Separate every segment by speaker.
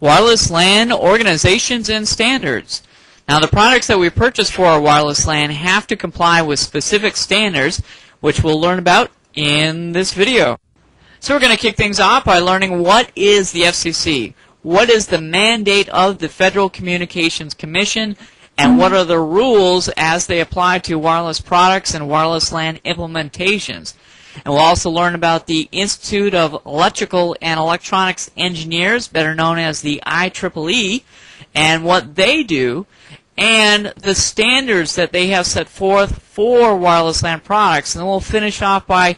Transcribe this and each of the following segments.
Speaker 1: Wireless LAN organizations and standards. Now, the products that we purchase for our wireless LAN have to comply with specific standards, which we'll learn about in this video. So we're going to kick things off by learning what is the FCC, what is the mandate of the Federal Communications Commission, and what are the rules as they apply to wireless products and wireless LAN implementations. And we'll also learn about the Institute of Electrical and Electronics Engineers, better known as the IEEE, and what they do, and the standards that they have set forth for wireless LAN products. And then we'll finish off by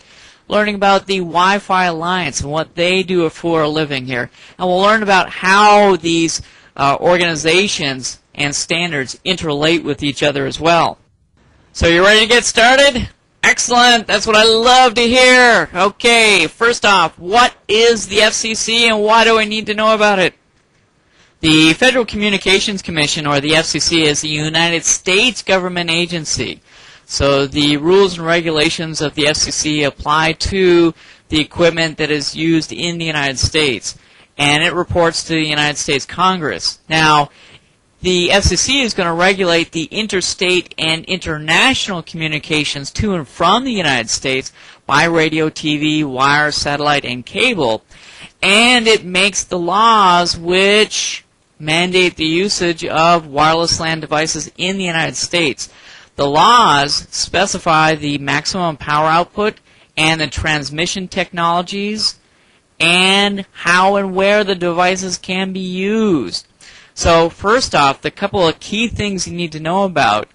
Speaker 1: learning about the Wi-Fi Alliance and what they do for a living here. And we'll learn about how these organizations and standards interrelate with each other as well. So you ready to get started? Excellent. That's what I love to hear. Okay, first off, what is the FCC and why do I need to know about it? The Federal Communications Commission, or the FCC, is the United States government agency. So the rules and regulations of the FCC apply to the equipment that is used in the United States, and it reports to the United States Congress. Now, the FCC is going to regulate the interstate and international communications to and from the United States by radio, TV, wire, satellite, and cable. And it makes the laws which mandate the usage of wireless LAN devices in the United States. The laws specify the maximum power output and the transmission technologies and how and where the devices can be used. So first off, the couple of key things you need to know about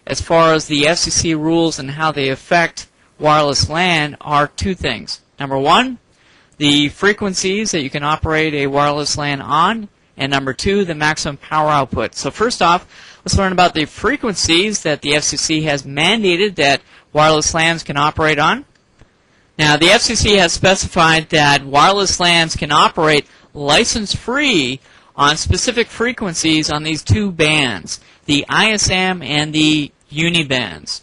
Speaker 1: as far as the FCC rules and how they affect wireless LAN are two things. Number one, the frequencies that you can operate a wireless LAN on, and number two, the maximum power output. So first off, let's learn about the frequencies that the FCC has mandated that wireless LANs can operate on. Now, the FCC has specified that wireless LANs can operate license-free on specific frequencies on these two bands, the ISM and the unibands.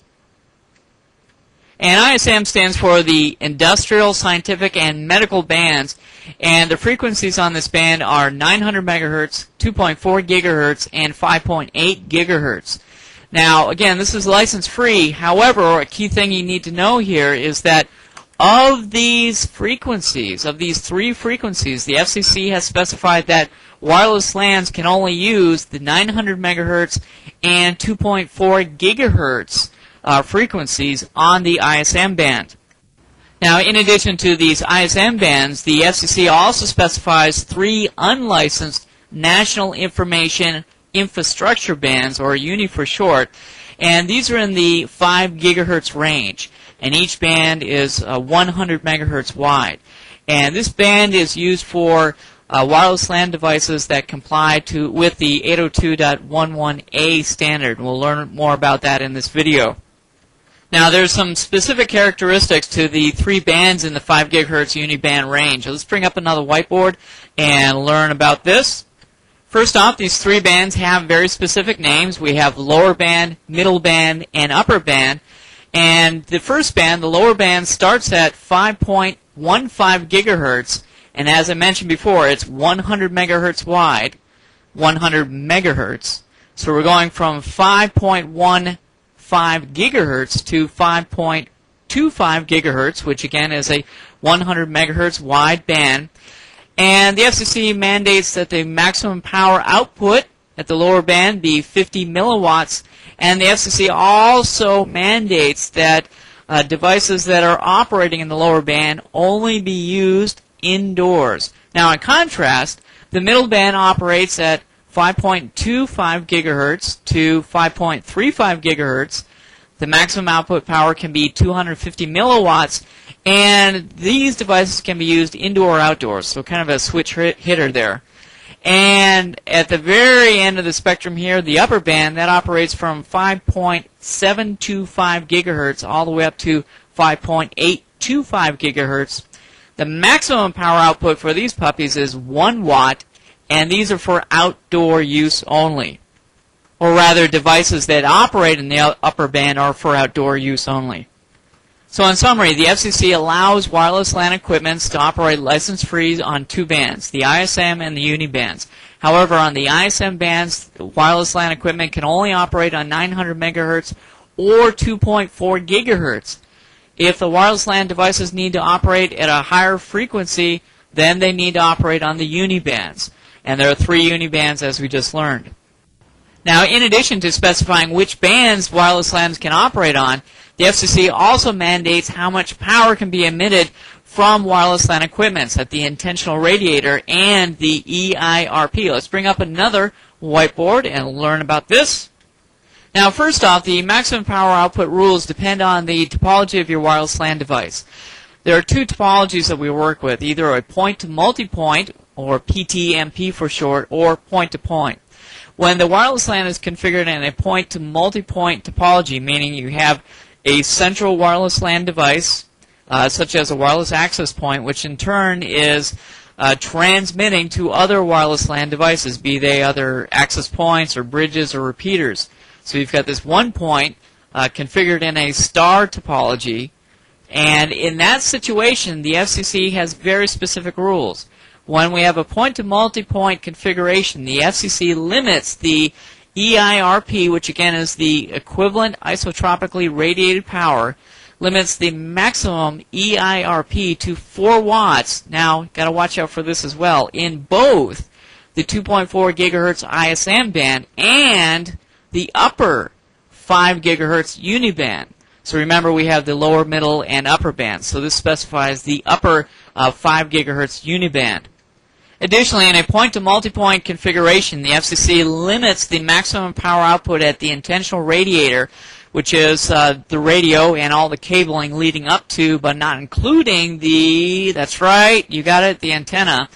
Speaker 1: And ISM stands for the Industrial, Scientific, and Medical bands, and the frequencies on this band are 900 megahertz, 2.4 gigahertz, and 5.8 gigahertz. Now, again, this is license-free. However, a key thing you need to know here is that of these frequencies, of these three frequencies, the FCC has specified that wireless LANs can only use the 900 megahertz and 2.4 gigahertz frequencies on the ISM band. Now, in addition to these ISM bands, the FCC also specifies three unlicensed National Information Infrastructure bands, or UNI for short, and these are in the 5 gigahertz range, and each band is 100 megahertz wide. And this band is used for wireless LAN devices that comply with the 802.11a standard. We'll learn more about that in this video. Now, there's some specific characteristics to the three bands in the 5 gigahertz uniband range. So let's bring up another whiteboard and learn about this. First off, these three bands have very specific names. We have lower band, middle band, and upper band. And the first band, the lower band, starts at 5.15 gigahertz. And as I mentioned before, it's 100 megahertz wide, 100 megahertz. So we're going from 5.15 gigahertz to 5.25 gigahertz, which again is a 100 megahertz wide band. And the FCC mandates that the maximum power output at the lower band be 50 milliwatts. And the FCC also mandates that devices that are operating in the lower band only be used indoors. Now, in contrast, the middle band operates at 5.25 gigahertz to 5.35 gigahertz. The maximum output power can be 250 milliwatts, and these devices can be used indoor or outdoors, so kind of a switch hitter there. And at the very end of the spectrum here, the upper band, that operates from 5.725 gigahertz all the way up to 5.825 gigahertz. The maximum power output for these puppies is 1 watt, and these are for outdoor use only. Or rather, devices that operate in the upper band are for outdoor use only. So in summary, the FCC allows wireless LAN equipment to operate license-free on two bands, the ISM and the uni bands. However, on the ISM bands, wireless LAN equipment can only operate on 900 megahertz or 2.4 gigahertz. If the wireless LAN devices need to operate at a higher frequency, then they need to operate on the uni bands. And there are 3 uni bands, as we just learned. Now, in addition to specifying which bands wireless LANs can operate on, the FCC also mandates how much power can be emitted from wireless LAN equipment at the intentional radiator and the EIRP. Let's bring up another whiteboard and learn about this. Now, first off, the maximum power output rules depend on the topology of your wireless LAN device. There are 2 topologies that we work with, either a point-to-multipoint, or PTMP for short, or point-to-point. When the wireless LAN is configured in a point-to-multipoint topology, meaning you have a central wireless LAN device, such as a wireless access point, which in turn is transmitting to other wireless LAN devices, be they other access points or bridges or repeaters. So you've got this one point configured in a star topology, and in that situation, the FCC has very specific rules. When we have a point-to-multipoint configuration, the FCC limits the EIRP, which again is the equivalent isotropically radiated power, limits the maximum EIRP to 4 watts. Now, got to watch out for this as well, in both the 2.4 gigahertz ISM band and the upper 5 gigahertz uniband. So remember, we have the lower, middle, and upper bands. So this specifies the upper 5 gigahertz uniband. Additionally, in a point-to-multipoint configuration, the FCC limits the maximum power output at the intentional radiator, which is the radio and all the cabling leading up to, but not including the, that's right, you got it, the antenna.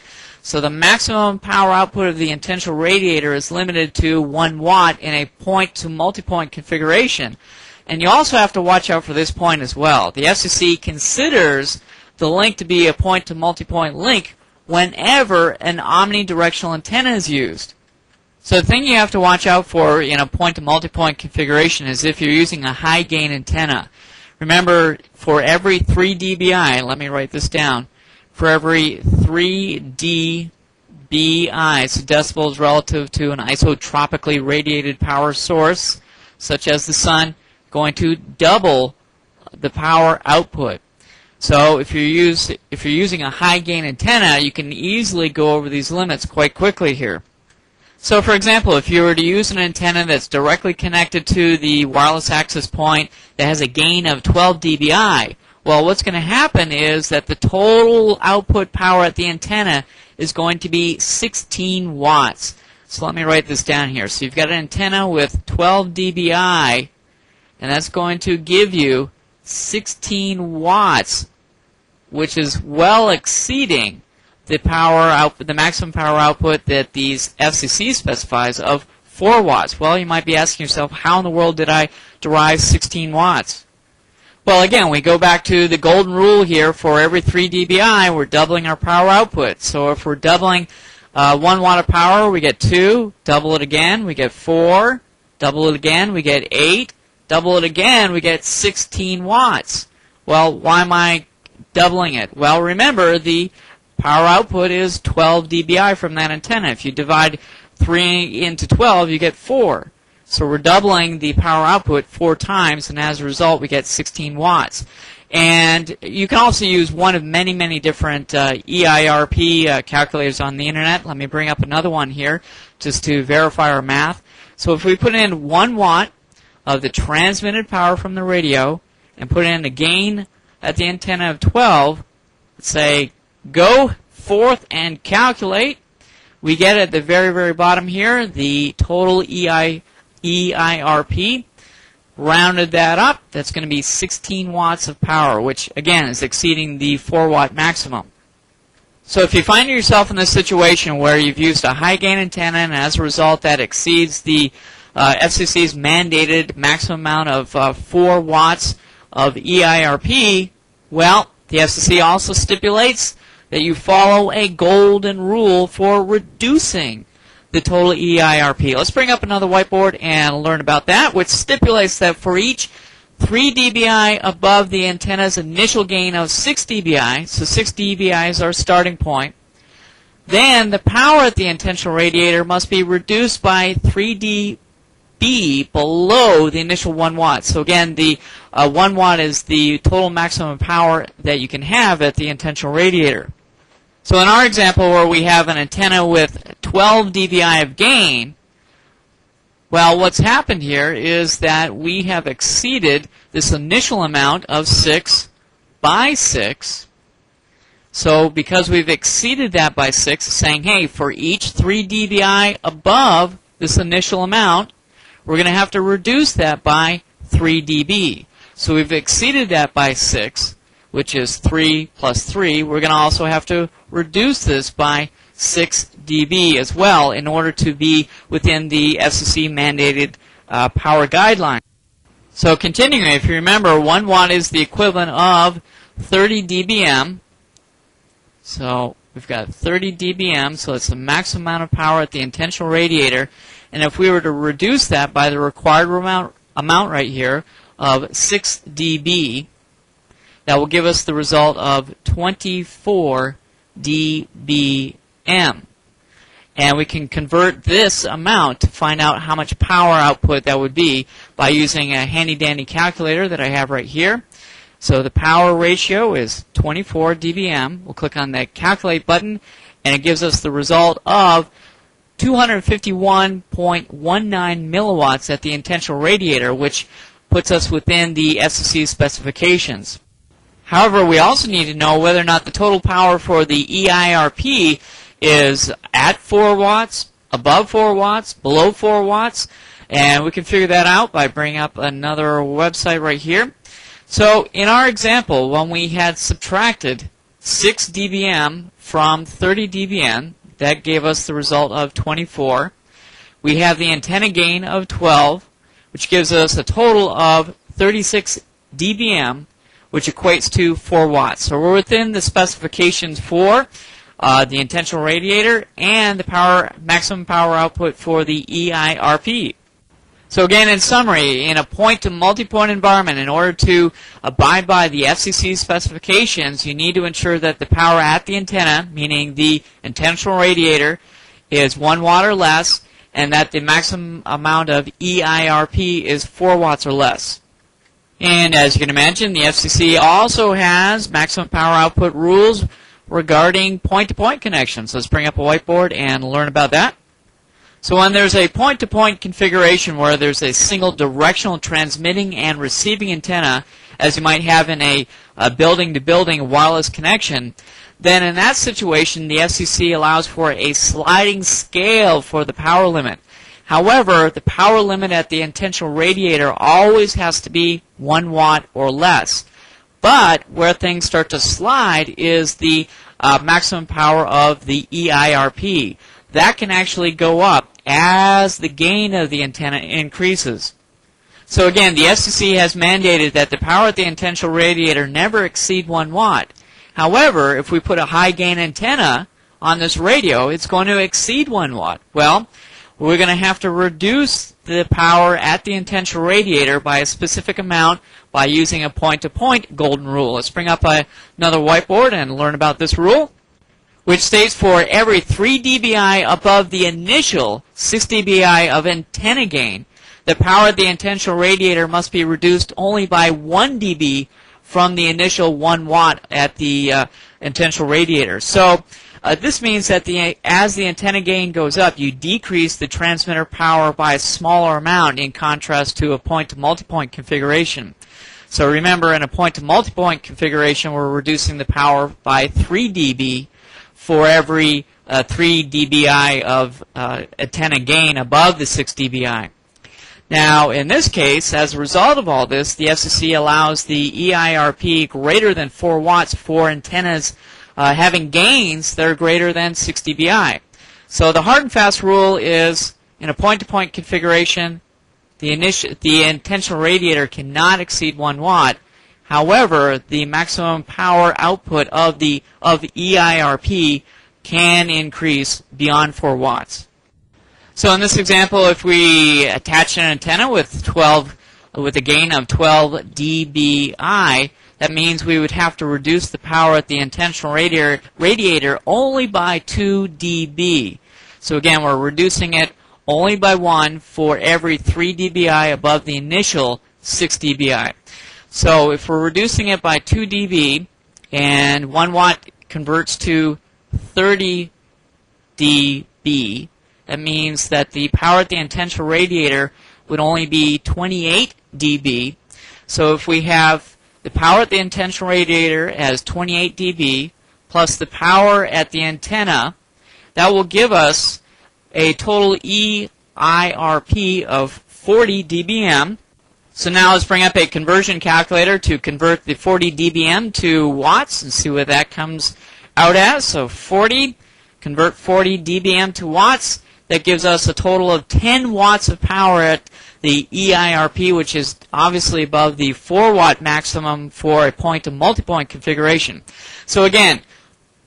Speaker 1: So the maximum power output of the intentional radiator is limited to 1 watt in a point-to-multipoint configuration. And you also have to watch out for this point as well. The FCC considers the link to be a point-to-multipoint link whenever an omnidirectional antenna is used. So the thing you have to watch out for in a point-to-multipoint configuration is if you're using a high-gain antenna. Remember, for every 3 dBi, let me write this down, for every 3 dBi, so decibels relative to an isotropically radiated power source, such as the sun, going to double the power output. So if you're using a high gain antenna, you can easily go over these limits quite quickly here. So for example, if you were to use an antenna that's directly connected to the wireless access point that has a gain of 12 dBi, well, what's going to happen is that the total output power at the antenna is going to be 16 watts. So let me write this down here. So you've got an antenna with 12 dBi, and that's going to give you 16 watts, which is well exceeding the maximum power output that these FCC specifies of 4 watts. Well, you might be asking yourself, how in the world did I derive 16 watts? Well, again, we go back to the golden rule here. For every 3 dBi, we're doubling our power output. So if we're doubling 1 watt of power, we get 2. Double it again, we get 4. Double it again, we get 8. Double it again, we get 16 watts. Well, why am I doubling it? Well, remember, the power output is 12 dBi from that antenna. If you divide 3 into 12, you get 4. So we're doubling the power output 4 times, and as a result, we get 16 watts. And you can also use one of many, many different EIRP calculators on the internet. Let me bring up another one here just to verify our math. So if we put in 1 watt of the transmitted power from the radio and put in a gain at the antenna of 12, let's say go forth and calculate, we get at the very, very bottom here the total EIRP. Rounded that up, that's going to be 16 watts of power, which again is exceeding the 4 watt maximum. So if you find yourself in this situation where you've used a high gain antenna and as a result that exceeds the FCC's mandated maximum amount of 4 watts of EIRP, well, the FCC also stipulates that you follow a golden rule for reducing the total EIRP. Let's bring up another whiteboard and learn about that, which stipulates that for each 3 dBi above the antenna's initial gain of 6 dBi, so 6 dBi is our starting point, then the power at the intentional radiator must be reduced by 3 dB below the initial 1 watt. So again, the 1 watt is the total maximum power that you can have at the intentional radiator. So in our example where we have an antenna with 12 dBi of gain, well, what's happened here is that we have exceeded this initial amount of 6 by 6. So because we've exceeded that by 6, it's saying, hey, for each 3 dBi above this initial amount, we're going to have to reduce that by 3 dB. So we've exceeded that by 6, which is 3 plus 3. We're going to also have to reduce this by 6 dB as well in order to be within the FCC mandated power guideline. So continuing, if you remember, 1 watt is the equivalent of 30 dBm. So we've got 30 dBm, so it's the maximum amount of power at the intentional radiator. And if we were to reduce that by the required amount right here of 6 dB, that will give us the result of 24 dBm. And we can convert this amount to find out how much power output that would be by using a handy-dandy calculator that I have right here. So the power ratio is 24 dBm. We'll click on that calculate button, and it gives us the result of 251.19 milliwatts at the intentional radiator, which puts us within the FCC specifications. However, we also need to know whether or not the total power for the EIRP is at 4 watts, above 4 watts, below 4 watts, and we can figure that out by bringing up another website right here. So in our example, when we had subtracted 6 dBm from 30 dBm, that gave us the result of 24. We have the antenna gain of 12, which gives us a total of 36 dBm, which equates to 4 watts. So we're within the specifications for the intentional radiator and the maximum power output for the EIRP. So again, in summary, in a point-to-multipoint environment, in order to abide by the FCC specifications, you need to ensure that the power at the antenna, meaning the intentional radiator, is 1 watt or less, and that the maximum amount of EIRP is 4 watts or less. And as you can imagine, the FCC also has maximum power output rules regarding point-to-point connections. Let's bring up a whiteboard and learn about that. So when there's a point-to-point configuration where there's a single directional transmitting and receiving antenna, as you might have in a building-to-building wireless connection, then in that situation the FCC allows for a sliding scale for the power limit. However, the power limit at the intentional radiator always has to be 1 watt or less. But where things start to slide is the maximum power of the EIRP. That can actually go up as the gain of the antenna increases. So again, the FCC has mandated that the power at the intentional radiator never exceed 1 watt. However, if we put a high gain antenna on this radio, it's going to exceed 1 watt. Well, we're going to have to reduce the power at the intentional radiator by a specific amount by using a point-to-point golden rule. Let's bring up another whiteboard and learn about this rule, which states for every 3 dBi above the initial 6 dBi of antenna gain, the power of the intentional radiator must be reduced only by 1 dB from the initial 1 watt at the intentional radiator. So this means that as the antenna gain goes up, you decrease the transmitter power by a smaller amount in contrast to a point-to-multipoint configuration. So remember, in a point-to-multipoint configuration, we're reducing the power by 3 dB for every 3 dBi of antenna gain above the 6 dBi. Now, in this case, as a result of all this, the FCC allows the EIRP greater than 4 watts for antennas having gains that are greater than 6 dBi. So the hard and fast rule is, in a point-to-point configuration, the intentional radiator cannot exceed 1 watt. However, the maximum power output of EIRP can increase beyond 4 watts. So in this example, if we attach an antenna with 12 with a gain of 12 dBi, that means we would have to reduce the power at the intentional radiator only by 2 dB. So again, we're reducing it only by 1 for every 3 dBi above the initial 6 dBi. So if we're reducing it by 2 dB and 1 watt converts to 30 dB, that means that the power at the intentional radiator would only be 28 dB. So if we have the power at the intentional radiator as 28 dB plus the power at the antenna, that will give us a total EIRP of 40 dBm. So now let's bring up a conversion calculator to convert the 40 dBm to watts and see what that comes out as. So 40, convert 40 dBm to watts. That gives us a total of 10 watts of power at the EIRP, which is obviously above the 4 watt maximum for a point to multipoint configuration. So again,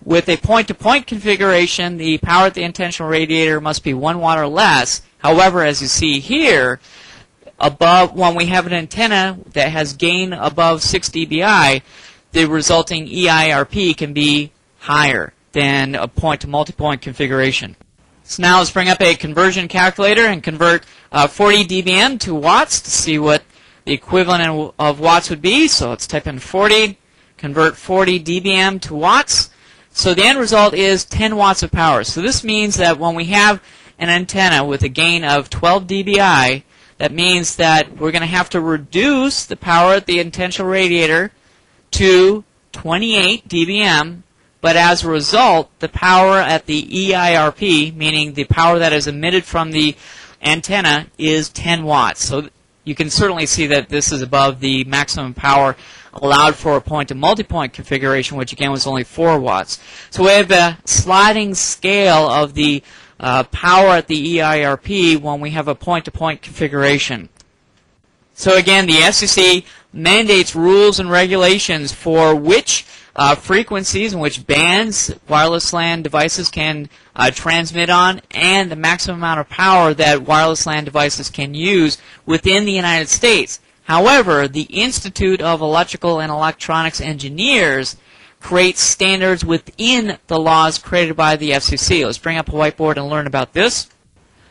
Speaker 1: with a point-to-point configuration, the power at the intentional radiator must be 1 watt or less. However, as you see here, when we have an antenna that has gain above 6 dBi, the resulting EIRP can be higher than a point-to-multipoint configuration. So now let's bring up a conversion calculator and convert 40 dBm to watts to see what the equivalent of watts would be. So let's type in 40, convert 40 dBm to watts. So the end result is 10 watts of power. So this means that when we have an antenna with a gain of 12 dBi, that means that we're going to have to reduce the power at the intentional radiator to 28 dBm. But as a result, the power at the EIRP, meaning the power that is emitted from the antenna, is 10 watts. So you can certainly see that this is above the maximum power allowed for a point-to-multipoint configuration, which again was only 4 watts. So we have a sliding scale of the power at the EIRP when we have a point-to-point configuration. So again, the FCC mandates rules and regulations for which frequencies and which bands wireless LAN devices can transmit on, and the maximum amount of power that wireless LAN devices can use within the United States. However, the Institute of Electrical and Electronics Engineers creates standards within the laws created by the FCC. Let's bring up a whiteboard and learn about this.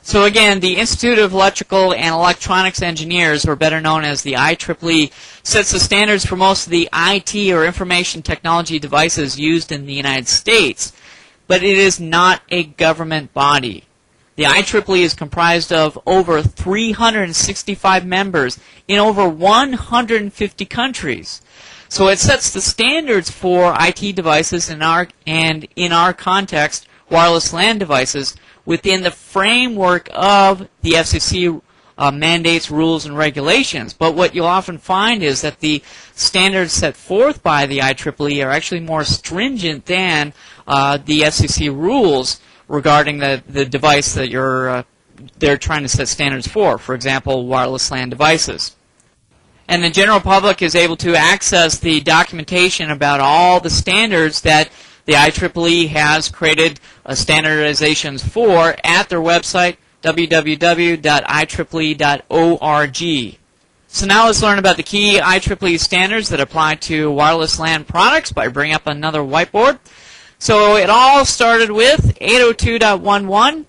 Speaker 1: So again, the Institute of Electrical and Electronics Engineers, or better known as the IEEE, sets the standards for most of the IT or information technology devices used in the United States, but it is not a government body. The IEEE is comprised of over 365 members in over 150 countries. So it sets the standards for IT devices and in our context, wireless LAN devices, within the framework of the FCC mandates, rules, and regulations. But what you'll often find is that the standards set forth by the IEEE are actually more stringent than the FCC rules regarding the device that they're trying to set standards for. For example, wireless LAN devices. And the general public is able to access the documentation about all the standards that the IEEE has created standardizations for at their website, www.ieee.org. So now let's learn about the key IEEE standards that apply to wireless LAN products by bringing up another whiteboard. So it all started with 802.11,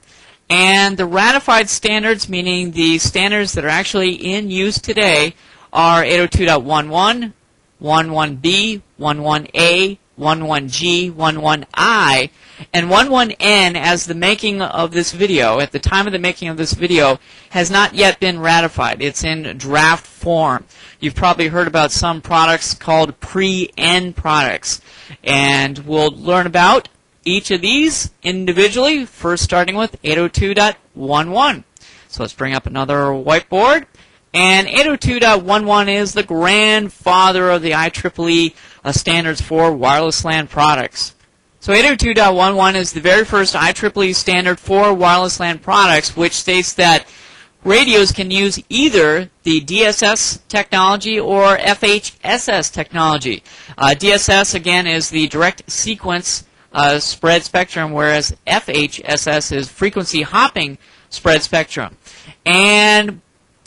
Speaker 1: and the ratified standards, meaning the standards that are actually in use today, are 802.11, 11B, 11A, 11G, 11I, and 11N as the making of this video, at the time of the making of this video, has not yet been ratified. It's in draft form. You've probably heard about some products called pre-N products, and we'll learn about each of these individually, first starting with 802.11. So let's bring up another whiteboard. And 802.11 is the grandfather of the IEEE standards for wireless LAN products. So 802.11 is the very first IEEE standard for wireless LAN products, which states that radios can use either the DSS technology or FHSS technology. DSS, again, is the direct sequence spread spectrum, whereas FHSS is frequency hopping spread spectrum. And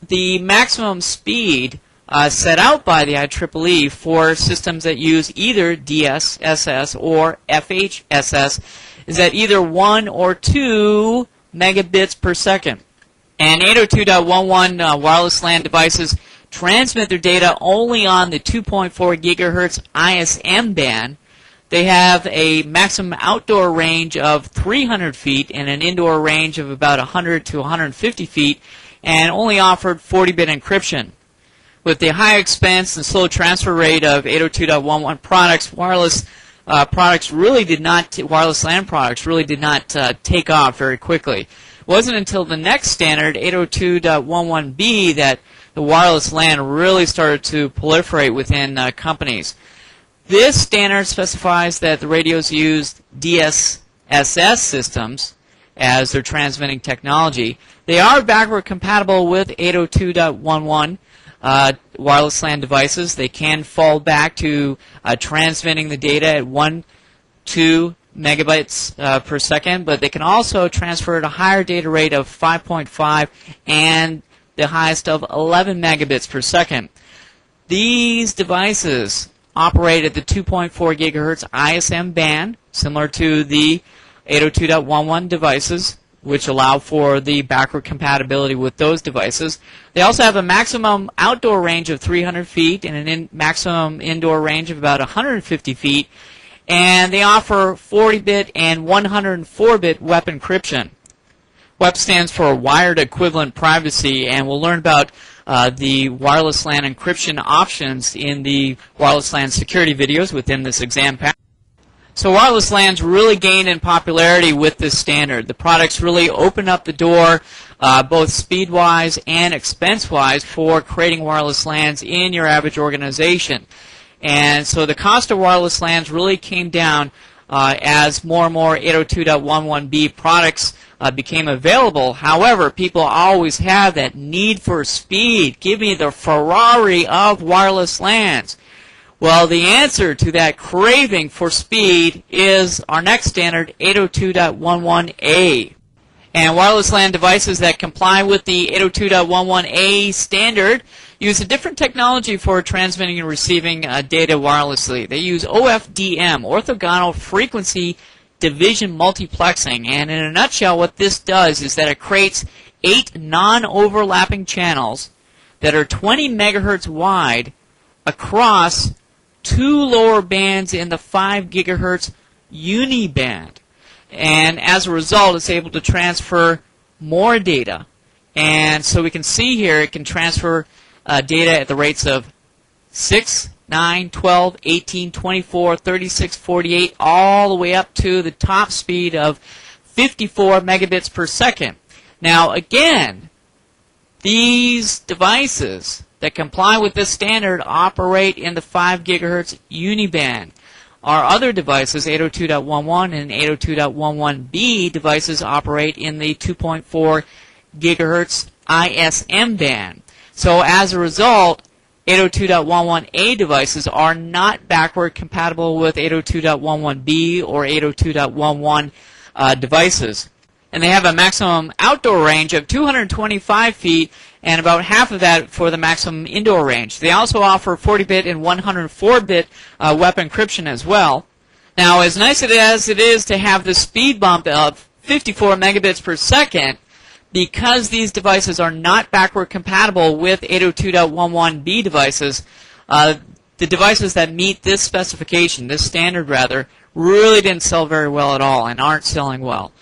Speaker 1: the maximum speed set out by the IEEE for systems that use either DSSS or FHSS is at either 1 or 2 megabits per second. And 802.11 wireless LAN devices transmit their data only on the 2.4 gigahertz ISM band. They have a maximum outdoor range of 300 feet and an indoor range of about 100 to 150 feet, and only offered 40-bit encryption. With the high expense and slow transfer rate of 802.11 products, wireless products really did not, wireless LAN products really did not take off very quickly. It wasn't until the next standard, 802.11b, that the wireless LAN really started to proliferate within companies. This standard specifies that the radios use DSSS systems as their transmitting technology. They are backward compatible with 802.11 wireless LAN devices. They can fall back to transmitting the data at 1-2 megabytes per second, but they can also transfer at a higher data rate of 5.5 and the highest of 11 megabits per second. These devices operate at the 2.4 gigahertz ISM band, similar to the 802.11 devices, which allow for the backward compatibility with those devices. They also have a maximum outdoor range of 300 feet and a maximum indoor range of about 150 feet, and they offer 40-bit and 104-bit WEP encryption. WEP stands for Wired Equivalent Privacy, and we'll learn about the wireless LAN encryption options in the wireless LAN security videos within this exam pack. So wireless LANs really gained in popularity with this standard. The products really opened up the door, both speed-wise and expense-wise, for creating wireless LANs in your average organization. And so the cost of wireless LANs really came down as more and more 802.11b products became available. However, people always have that need for speed. Give me the Ferrari of wireless LANs. Well, the answer to that craving for speed is our next standard, 802.11a. And wireless LAN devices that comply with the 802.11a standard use a different technology for transmitting and receiving data wirelessly. They use OFDM, orthogonal frequency division multiplexing, and in a nutshell what this does is that it creates 8 non-overlapping channels that are 20 megahertz wide across 2 lower bands in the 5 gigahertz uniband. And as a result, it's able to transfer more data. And so we can see here it can transfer data at the rates of 6, 9, 12, 18, 24, 36, 48, all the way up to the top speed of 54 megabits per second. Now again, these devices that comply with this standard operate in the 5 gigahertz uniband. Our other devices, 802.11 and 802.11b devices, operate in the 2.4 gigahertz ISM band. So as a result, 802.11a devices are not backward compatible with 802.11b or 802.11 devices. And they have a maximum outdoor range of 225 feet and about half of that for the maximum indoor range. They also offer 40-bit and 104-bit WEP encryption as well. Now, as nice as it is to have the speed bump of 54 megabits per second, because these devices are not backward compatible with 802.11b devices, the devices that meet this specification, this standard rather, really didn't sell very well at all and aren't selling well.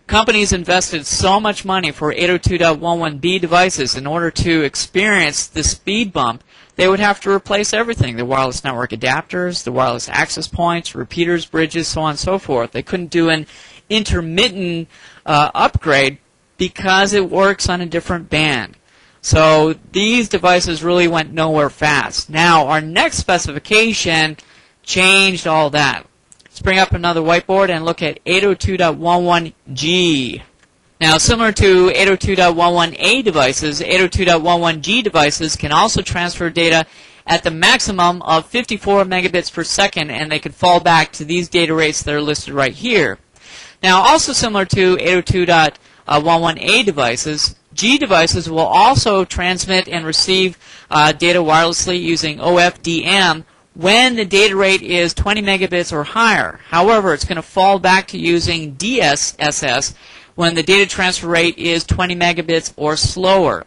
Speaker 1: Companies invested so much money for 802.11b devices in order to experience the speed bump, they would have to replace everything, the wireless network adapters, the wireless access points, repeaters, bridges, so on and so forth. They couldn't do an intermittent upgrade because it works on a different band. So these devices really went nowhere fast. Now, our next specification changed all that. Let's bring up another whiteboard and look at 802.11g. Now, similar to 802.11a devices, 802.11g devices can also transfer data at the maximum of 54 megabits per second, and they can fall back to these data rates that are listed right here. Now, also similar to 802.11a devices, G devices will also transmit and receive data wirelessly using OFDM when the data rate is 20 megabits or higher. However, it's going to fall back to using DSSS when the data transfer rate is 20 megabits or slower.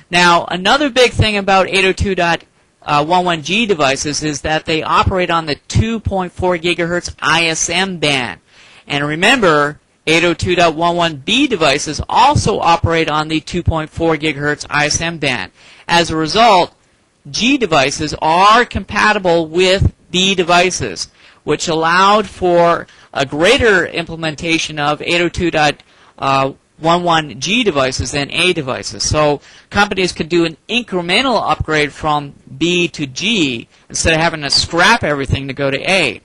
Speaker 1: Now, another big thing about 802.11g devices is that they operate on the 2.4 gigahertz ISM band. And remember, 802.11b devices also operate on the 2.4 gigahertz ISM band. As a result, G devices are compatible with B devices, which allowed for a greater implementation of 802.11g devices than A devices. So companies could do an incremental upgrade from B to G instead of having to scrap everything to go to A.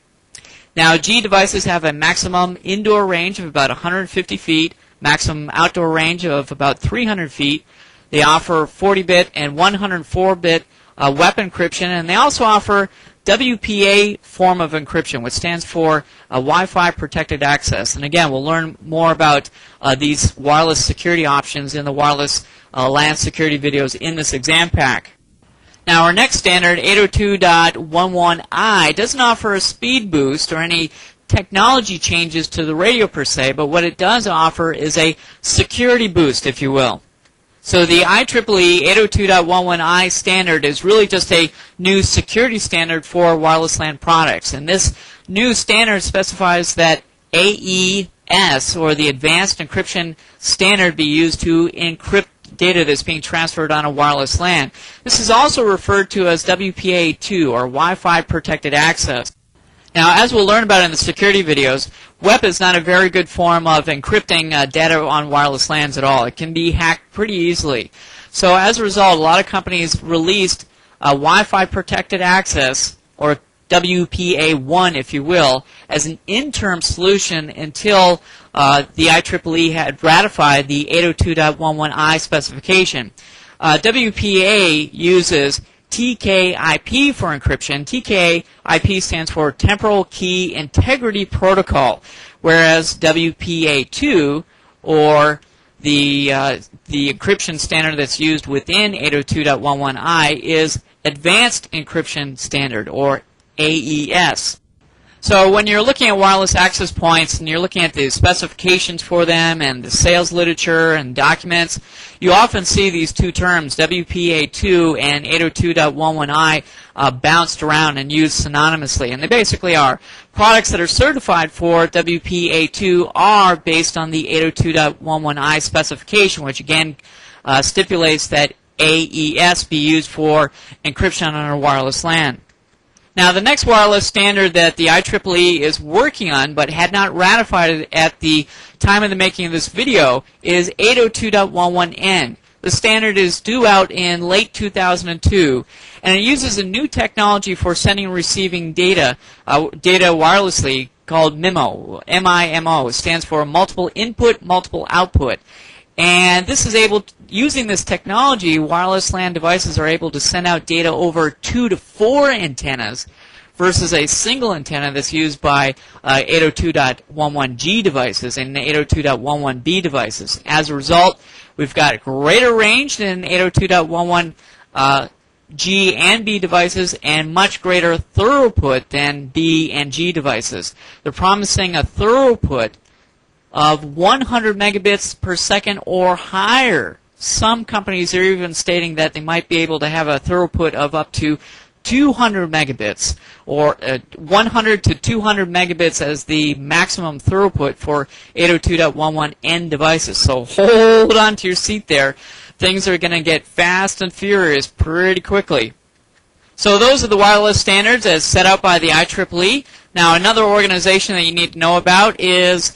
Speaker 1: Now, G devices have a maximum indoor range of about 150 feet, maximum outdoor range of about 300 feet. They offer 40-bit and 104-bit web encryption, and they also offer WPA form of encryption, which stands for Wi-Fi Protected Access. And again, we'll learn more about these wireless security options in the wireless LAN security videos in this exam pack. Now, our next standard, 802.11i, doesn't offer a speed boost or any technology changes to the radio per se, but what it does offer is a security boost, if you will. So the IEEE 802.11i standard is really just a new security standard for wireless LAN products. And this new standard specifies that AES, or the Advanced Encryption Standard, be used to encrypt data that's being transferred on a wireless LAN. This is also referred to as WPA2, or Wi-Fi Protected Access. Now, as we'll learn about in the security videos, WEP is not a very good form of encrypting data on wireless LANs at all. It can be hacked pretty easily. So as a result, a lot of companies released Wi-Fi Protected Access, or WPA1, if you will, as an interim solution until the IEEE had ratified the 802.11i specification. WPA uses TKIP for encryption. TKIP stands for Temporal Key Integrity Protocol, whereas WPA2, or the encryption standard that's used within 802.11i, is Advanced Encryption Standard, or AES. So when you're looking at wireless access points and you're looking at the specifications for them and the sales literature and documents, you often see these two terms, WPA2 and 802.11i, bounced around and used synonymously. And they basically are. Products that are certified for WPA2 are based on the 802.11i specification, which again stipulates that AES be used for encryption on a wireless LAN. Now, the next wireless standard that the IEEE is working on but had not ratified it at the time of the making of this video is 802.11n. The standard is due out in late 2002, and it uses a new technology for sending and receiving data wirelessly called MIMO. MIMO. It stands for Multiple Input, Multiple Output. And this is using this technology, wireless LAN devices are able to send out data over 2 to 4 antennas versus a single antenna that's used by 802.11g devices and 802.11b devices. As a result, we've got greater range than 802.11g and B devices and much greater throughput than B and G devices. They're promising a throughput of 100 megabits per second or higher. Some companies are even stating that they might be able to have a throughput of up to 200 megabits, or 100 to 200 megabits as the maximum throughput for 802.11n devices. So hold on to your seat there. Things are going to get fast and furious pretty quickly. So those are the wireless standards as set out by the IEEE. Now, another organization that you need to know about is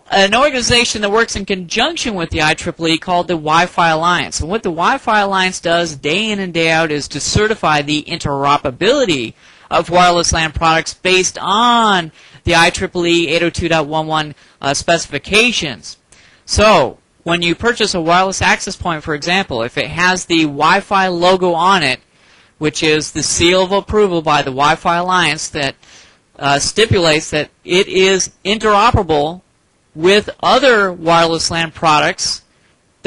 Speaker 1: an organization that works in conjunction with the IEEE called the Wi-Fi Alliance. And what the Wi-Fi Alliance does day in and day out is to certify the interoperability of wireless LAN products based on the IEEE 802.11 specifications. So, when you purchase a wireless access point, for example, if it has the Wi-Fi logo on it, which is the seal of approval by the Wi-Fi Alliance that stipulates that it is interoperable with other wireless LAN products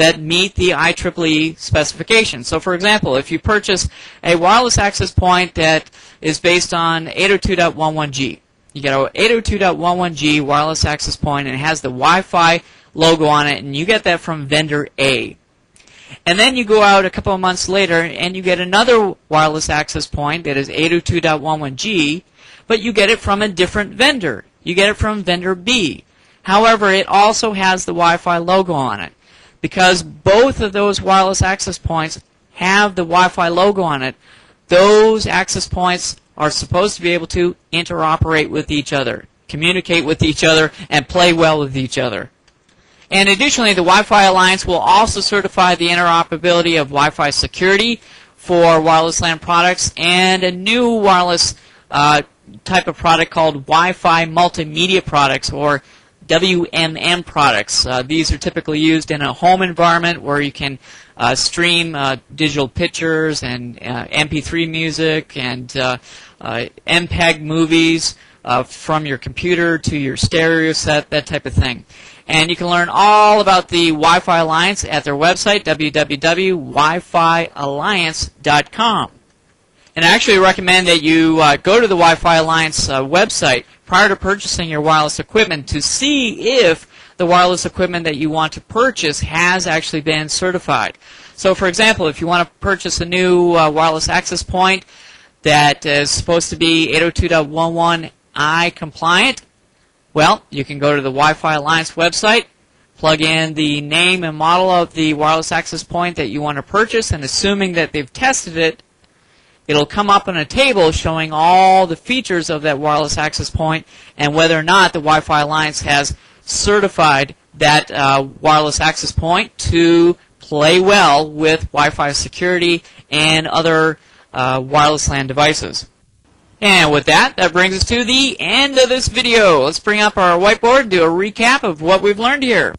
Speaker 1: that meet the IEEE specification. So for example, if you purchase a wireless access point that is based on 802.11g, you get a 802.11g wireless access point and it has the Wi-Fi logo on it, and you get that from vendor A. And then you go out a couple of months later and you get another wireless access point that is 802.11g, but you get it from a different vendor. You get it from vendor B. However, it also has the Wi-Fi logo on it. Because both of those wireless access points have the Wi-Fi logo on it, those access points are supposed to be able to interoperate with each other, communicate with each other, and play well with each other. And additionally, the Wi-Fi Alliance will also certify the interoperability of Wi-Fi security for wireless LAN products and a new wireless type of product called Wi-Fi multimedia products, or WMM products. These are typically used in a home environment where you can stream digital pictures and MP3 music and MPEG movies from your computer to your stereo set, that type of thing. And you can learn all about the Wi-Fi Alliance at their website, www.wifialliance.com. And I actually recommend that you go to the Wi-Fi Alliance website prior to purchasing your wireless equipment to see if the wireless equipment that you want to purchase has actually been certified. So for example, if you want to purchase a new wireless access point that is supposed to be 802.11i compliant, well, you can go to the Wi-Fi Alliance website, plug in the name and model of the wireless access point that you want to purchase, and assuming that they've tested it, it'll come up on a table showing all the features of that wireless access point and whether or not the Wi-Fi Alliance has certified that wireless access point to play well with Wi-Fi security and other wireless LAN devices. And with that, that brings us to the end of this video. Let's bring up our whiteboard and do a recap of what we've learned here.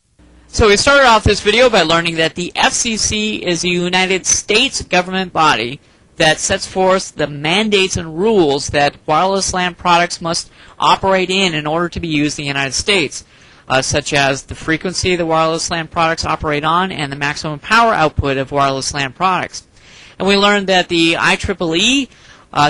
Speaker 1: So we started off this video by learning that the FCC is a United States government body that sets forth the mandates and rules that wireless LAN products must operate in order to be used in the United States, such as the frequency the wireless LAN products operate on and the maximum power output of wireless LAN products. And we learned that the IEEE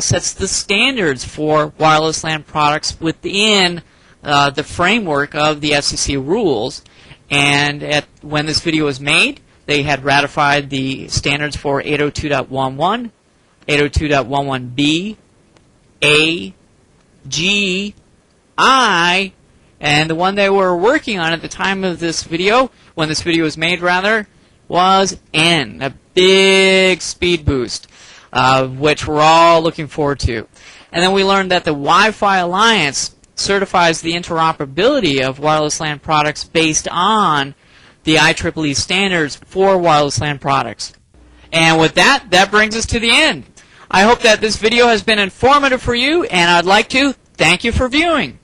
Speaker 1: sets the standards for wireless LAN products within the framework of the FCC rules. And when this video was made, they had ratified the standards for 802.11, 802.11b, A, G, I, and the one they were working on at the time of this video, when this video was made rather, was N, a big speed boost, which we're all looking forward to. And then we learned that the Wi-Fi Alliance certifies the interoperability of wireless LAN products based on the IEEE standards for wireless LAN products. And with that, that brings us to the end. I hope that this video has been informative for you, and I'd like to thank you for viewing.